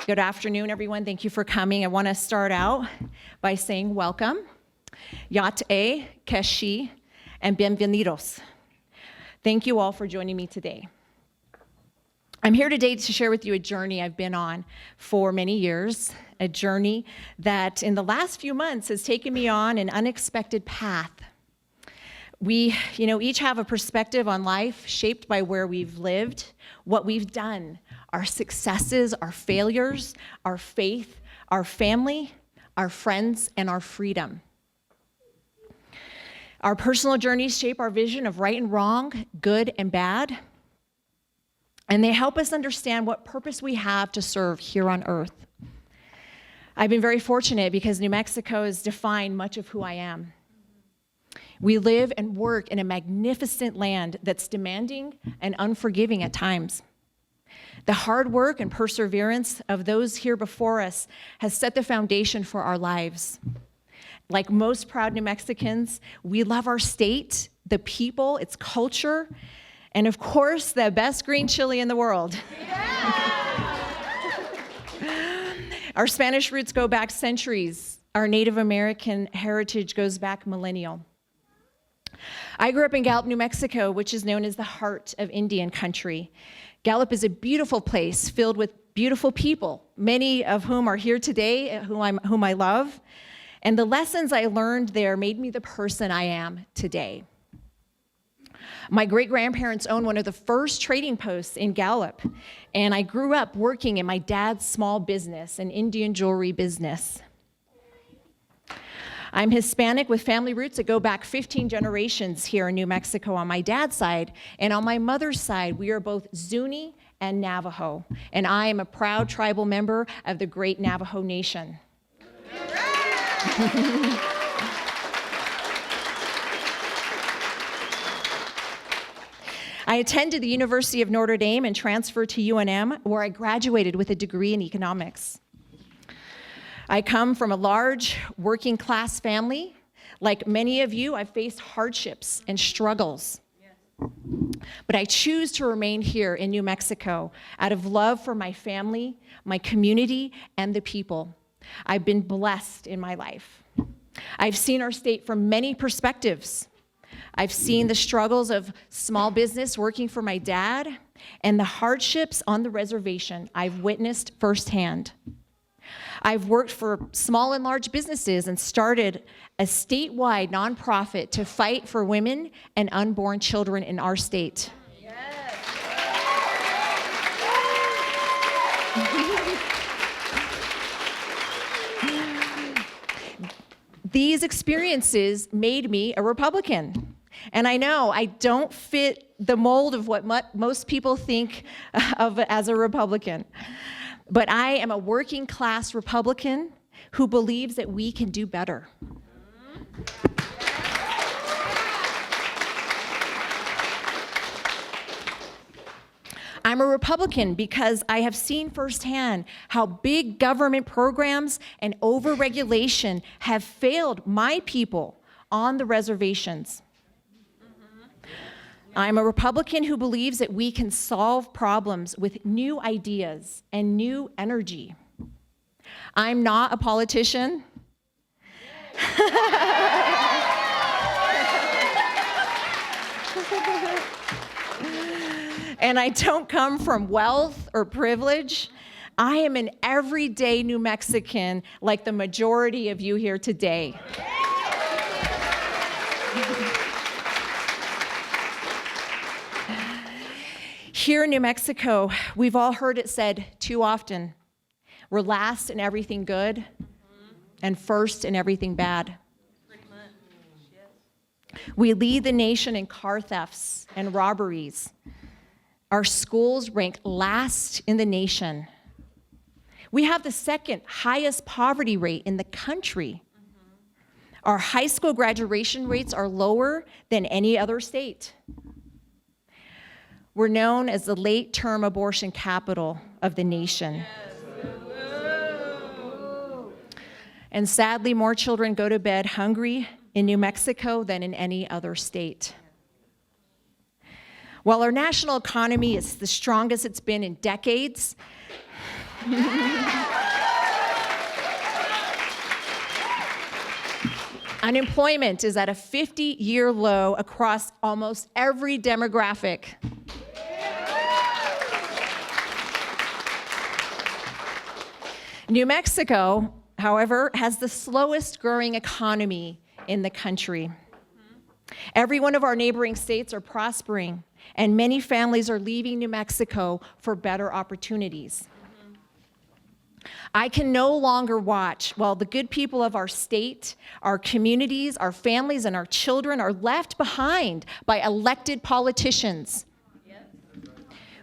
Good afternoon, everyone. Thank you for coming. I want to start out by saying welcome, Yate, Keshi, and bienvenidos. Thank you all for joining me today. I'm here today to share with you a journey I've been on for many years, a journey that in the last few months has taken me on an unexpected path. We, each have a perspective on life shaped by where we've lived, what we've done, our successes, our failures, our faith, our family, our friends, and our freedom. Our personal journeys shape our vision of right and wrong, good and bad, and they help us understand what purpose we have to serve here on earth. I've been very fortunate because New Mexico has defined much of who I am. We live and work in a magnificent land that's demanding and unforgiving at times. The hard work and perseverance of those here before us has set the foundation for our lives. Like most proud New Mexicans, we love our state, the people, its culture, and of course, the best green chili in the world. Yeah! Our Spanish roots go back centuries. Our Native American heritage goes back millennial. I grew up in Gallup, New Mexico, which is known as the heart of Indian country. Gallup is a beautiful place filled with beautiful people, many of whom are here today, whom I love. And the lessons I learned there made me the person I am today. My great-grandparents owned one of the first trading posts in Gallup, and I grew up working in my dad's small business, an Indian jewelry business. I'm Hispanic with family roots that go back 15 generations here in New Mexico on my dad's side, and on my mother's side, we are both Zuni and Navajo, and I am a proud tribal member of the great Navajo Nation. I attended the University of Notre Dame and transferred to UNM, where I graduated with a degree in economics. I come from a large working class family. Like many of you, I've faced hardships and struggles. But I choose to remain here in New Mexico out of love for my family, my community, and the people. I've been blessed in my life. I've seen our state from many perspectives. I've seen the struggles of small business working for my dad and the hardships on the reservation I've witnessed firsthand. I've worked for small and large businesses and started a statewide nonprofit to fight for women and unborn children in our state. Yes. These experiences made me a Republican. And I know I don't fit the mold of what most people think of as a Republican. But I am a working class Republican who believes that we can do better. I'm a Republican because I have seen firsthand how big government programs and overregulation have failed my people on the reservations. I'm a Republican who believes that we can solve problems with new ideas and new energy. I'm not a politician. And I don't come from wealth or privilege. I am an everyday New Mexican like the majority of you here today. Here in New Mexico, we've all heard it said too often, we're last in everything good and first in everything bad. Pretty much, yes. We lead the nation in car thefts and robberies. Our schools rank last in the nation. We have the second highest poverty rate in the country. Our high school graduation rates are lower than any other state. We're known as the late-term abortion capital of the nation. Yes. And sadly, more children go to bed hungry in New Mexico than in any other state. While our national economy is the strongest it's been in decades, Unemployment is at a 50-year low across almost every demographic. New Mexico, however, has the slowest growing economy in the country. Every one of our neighboring states are prospering, and many families are leaving New Mexico for better opportunities. I can no longer watch while the good people of our state, our communities, our families, and our children are left behind by elected politicians.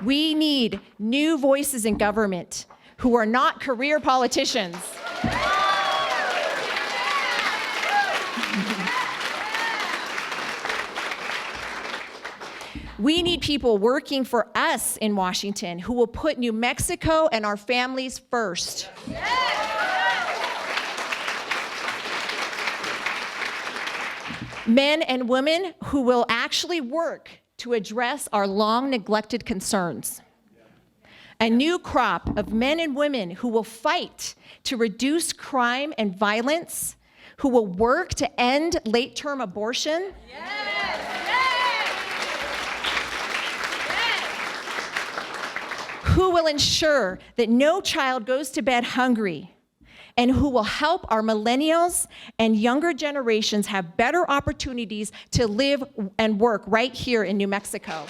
We need new voices in government who are not career politicians. We need people working for us in Washington who will put New Mexico and our families first. Men and women who will actually work to address our long neglected concerns. A new crop of men and women who will fight to reduce crime and violence, who will work to end late-term abortion. Who will ensure that no child goes to bed hungry, and who will help our millennials and younger generations have better opportunities to live and work right here in New Mexico.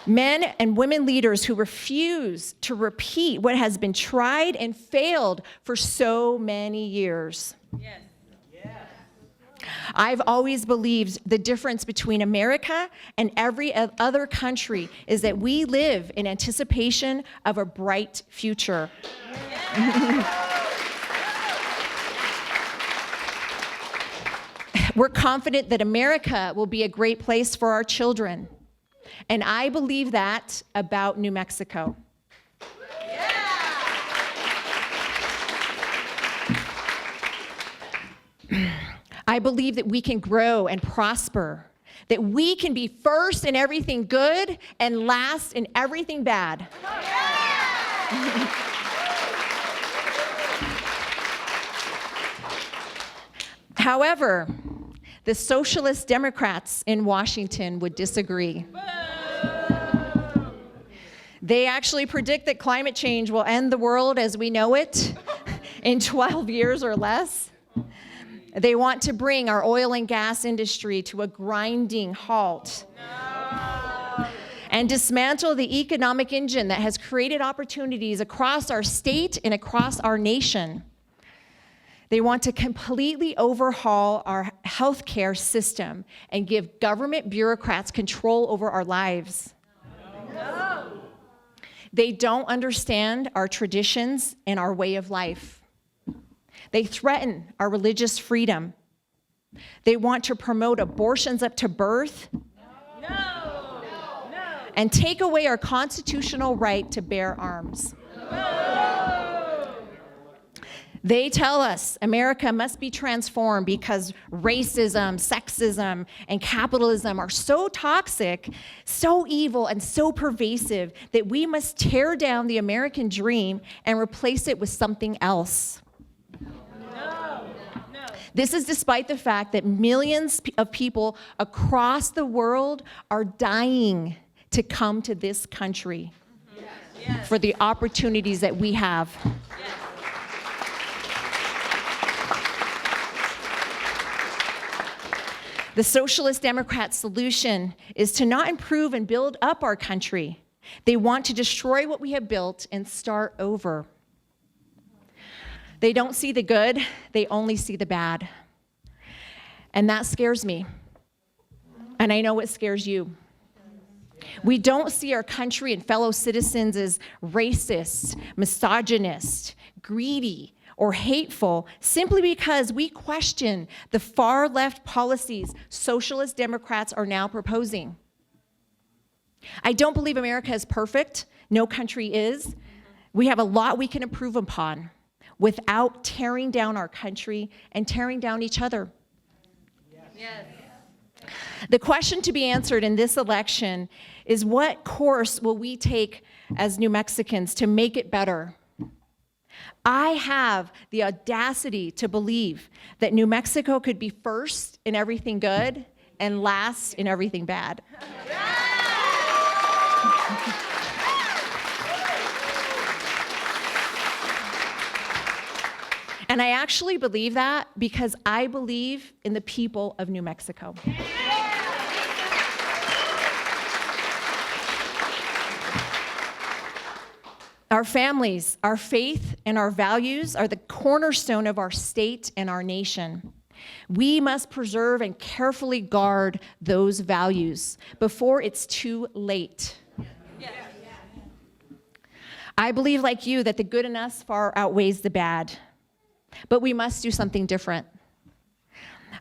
Men and women leaders who refuse to repeat what has been tried and failed for so many years. Yes. I've always believed the difference between America and every other country is that we live in anticipation of a bright future. We're confident that America will be a great place for our children. And I believe that about New Mexico. I believe that we can grow and prosper, that we can be first in everything good and last in everything bad. However, the socialist Democrats in Washington would disagree. They actually predict that climate change will end the world as we know it in 12 years or less. They want to bring our oil and gas industry to a grinding halt. And dismantle the economic engine that has created opportunities across our state and across our nation. They want to completely overhaul our healthcare system and give government bureaucrats control over our lives. They don't understand our traditions and our way of life. They threaten our religious freedom. They want to promote abortions up to birth. And take away our constitutional right to bear arms. They tell us America must be transformed because racism, sexism, and capitalism are so toxic, so evil, and so pervasive that we must tear down the American dream and replace it with something else. This is despite the fact that millions of people across the world are dying to come to this country for the opportunities that we have. The Socialist Democrat solution is to not improve and build up our country. They want to destroy what we have built and start over. They don't see the good, they only see the bad. And that scares me. And I know it scares you. We don't see our country and fellow citizens as racist, misogynist, greedy, or hateful simply because we question the far left policies socialist Democrats are now proposing. I don't believe America is perfect. No country is. We have a lot we can improve upon without tearing down our country and tearing down each other. Yes. The question to be answered in this election is, what course will we take as New Mexicans to make it better? I have the audacity to believe that New Mexico could be first in everything good and last in everything bad. And I actually believe that because I believe in the people of New Mexico. Our families, our faith, and our values are the cornerstone of our state and our nation. We must preserve and carefully guard those values before it's too late. Yes. I believe, like you, that the good in us far outweighs the bad, but we must do something different.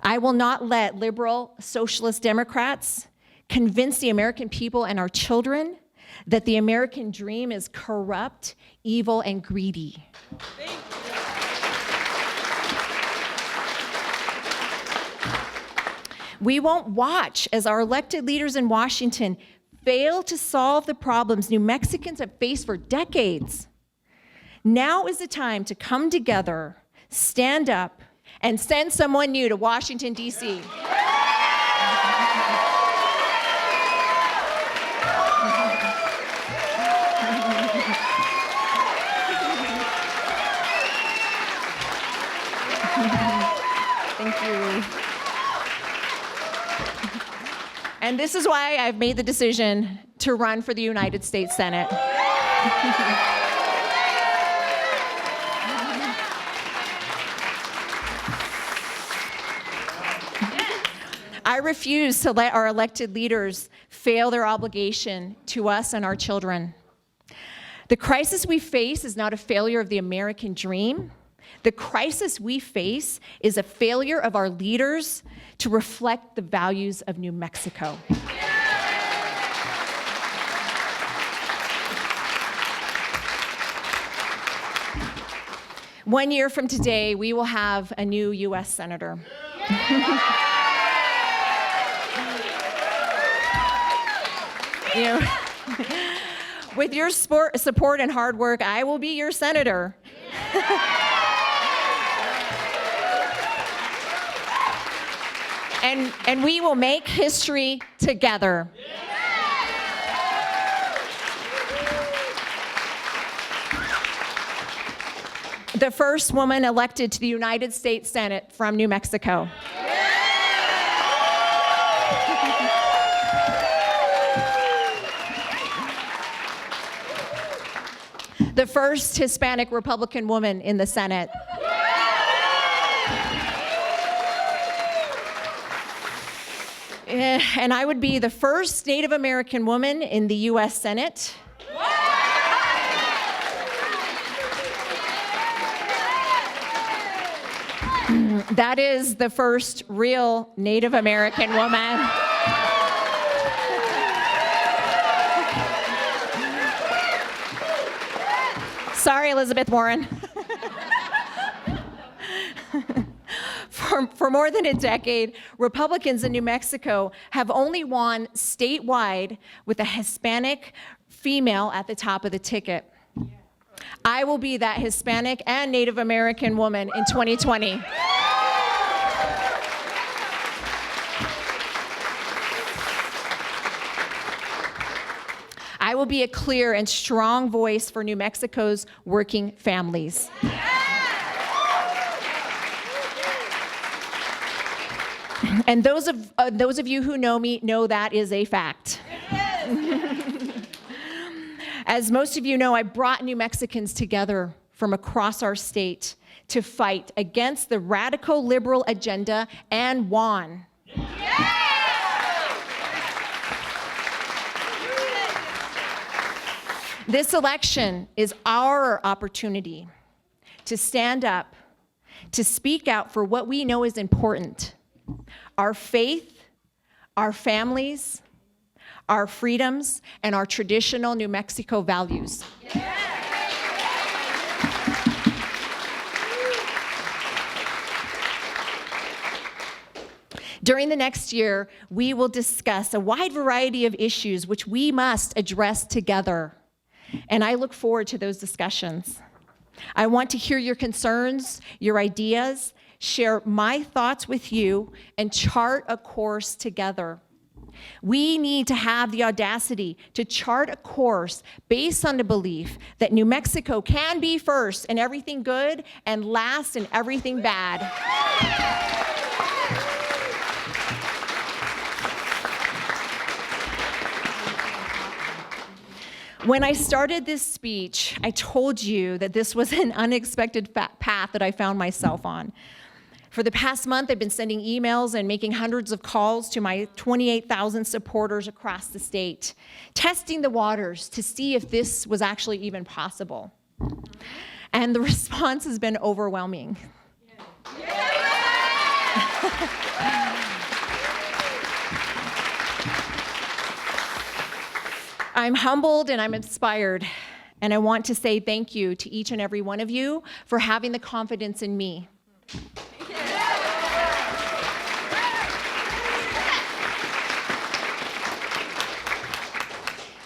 I will not let liberal socialist Democrats convince the American people and our children that the American dream is corrupt, evil, and greedy. We won't watch as our elected leaders in Washington fail to solve the problems New Mexicans have faced for decades. Now is the time to come together, stand up, and send someone new to Washington, D.C. Thank you. And this is why I've made the decision to run for the United States Senate. I refuse to let our elected leaders fail their obligation to us and our children. The crisis we face is not a failure of the American dream. The crisis we face is a failure of our leaders to reflect the values of New Mexico. One year from today, we will have a new U.S. Senator. You know, with your support and hard work, I will be your senator. And we will make history together. The first woman elected to the United States Senate from New Mexico. The first Hispanic Republican woman in the Senate. And I would be the first Native American woman in the U.S. Senate. That is the first real Native American woman. Sorry, Elizabeth Warren. For more than a decade, Republicans in New Mexico have only won statewide with a Hispanic female at the top of the ticket. I will be that Hispanic and Native American woman in 2020. I will be a clear and strong voice for New Mexico's working families. And those of you who know me know that is a fact. As most of you know, I brought New Mexicans together from across our state to fight against the radical liberal agenda and won. This election is our opportunity to stand up, to speak out for what we know is important: our faith, our families, our freedoms, and our traditional New Mexico values. During the next year, we will discuss a wide variety of issues which we must address together. And I look forward to those discussions. I want to hear your concerns, your ideas, share my thoughts with you, and chart a course together. We need to have the audacity to chart a course based on the belief that New Mexico can be first in everything good and last in everything bad. When I started this speech, I told you that this was an unexpected path that I found myself on. For the past month, I've been sending emails and making hundreds of calls to my 28,000 supporters across the state, testing the waters to see if this was actually even possible. And the response has been overwhelming. I'm humbled and I'm inspired, and I want to say thank you to each and every one of you for having the confidence in me.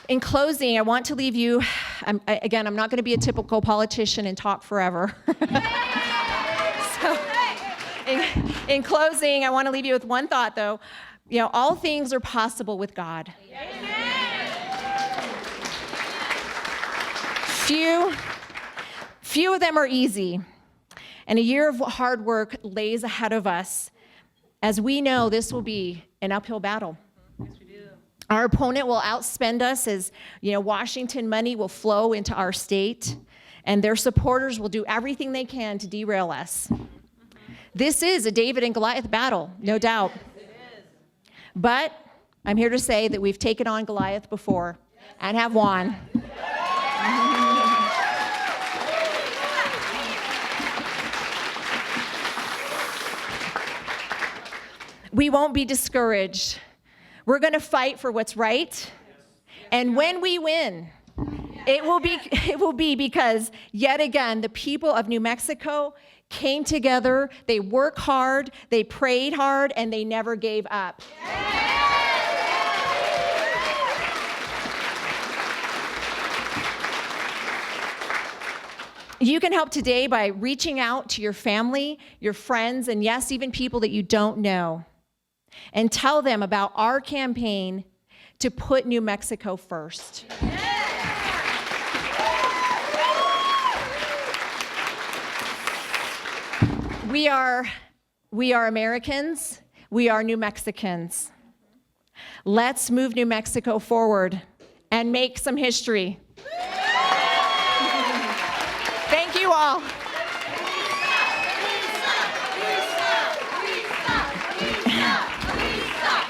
In closing, I want to leave you, I'm not going to be a typical politician and talk forever. So, in closing, I want to leave you with one thought, though. All things are possible with God. Few of them are easy, and a year of hard work lays ahead of us. As we know, this will be an uphill battle. Our opponent will outspend us as, Washington money will flow into our state, and their supporters will do everything they can to derail us. This is a David and Goliath battle, no doubt. But I'm here to say that we've taken on Goliath before and have won. We won't be discouraged. We're going to fight for what's right. And when we win, it will be because, yet again, the people of New Mexico came together, they worked hard, they prayed hard, and they never gave up. You can help today by reaching out to your family, your friends, and yes, even people that you don't know, and tell them about our campaign to put New Mexico first. We are Americans. We are New Mexicans. Let's move New Mexico forward and make some history. Thank you all.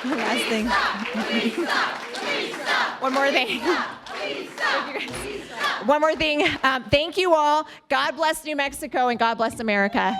Last thing. One more thing. One more thing. Thank you all. God bless New Mexico and God bless America.